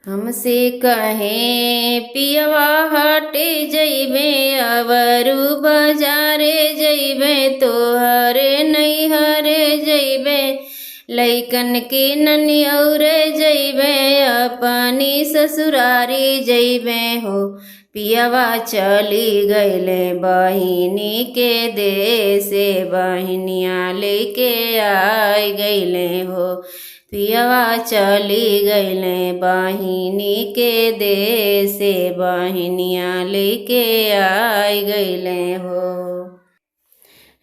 हमसे कहे पियवा हटे जइबे अवरू बाजारे जइबे तोहरे नैहरे जइबे लइकन के ननियौरे जइबे अपनी ससुरारी जइबे हो। पियवा चली गइले बहिनी के देशे बहिनिया लेके आई गइले हो। पियवा चली गइले बहिनी के देशे बहिनिया लेके आई गइले हो।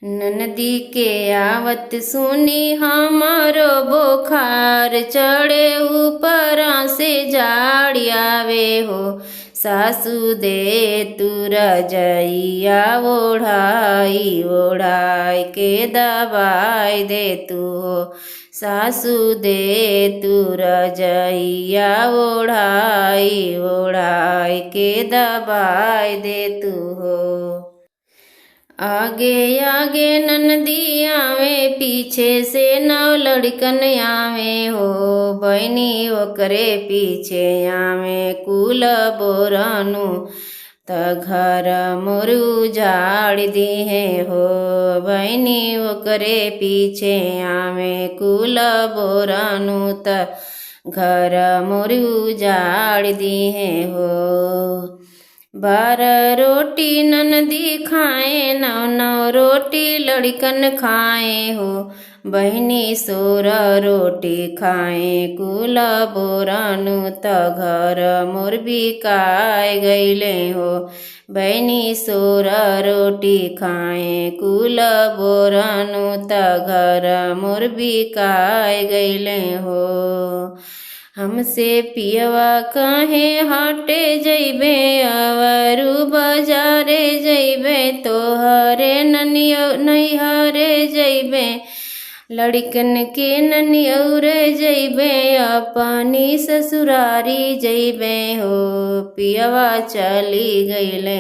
ननदी के आवत सुनी हमारो बुखार चढ़े ऊपरा से जाड़ी आवे हो। सासू दे तू रजइया ओढ़ाई ओढ़ाई के दबाई दे तू हो। सासू दे तू रजइया ओढ़ाई ओढ़ाई के दबाई दे तू हो। आगे आगे ननदी आवे पीछे से नौ लड़कन आवे हो। बहनी ओकरे पीछे आवे कुल बोरानु त घर मोर उजाड़ दिहे हो। बहनी ओकरे पीछे आवे कुल बोरानु त घर मोर उजाड़ दिहे हो। 12 रोटी ननदी खाए 9 रोटी लड़कन खाए हो। बहनी 16 रोटी खाए कुल बोरानु त घर मोर बिकाय गइले हो। बहनी 16 रोटी खाए कुल बोरानु त घर मोर बिकाय गइले हो। हमसे पियवा कहे हटे जइबे अवरू बाजारे जइबे तोहरे नैहरे जइबे लड़कन के ननियौरे जइबे अपनी ससुरारी जइबे हो। पियवा चली गइले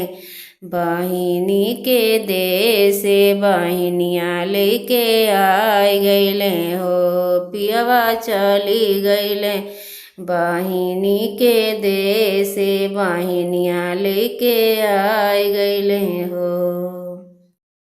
बहिनी के देशे बहिनिया लेके आई गइले हो। पियवा चली गइले बहिनी के देशे बहिनिया लेके आई गइले हो।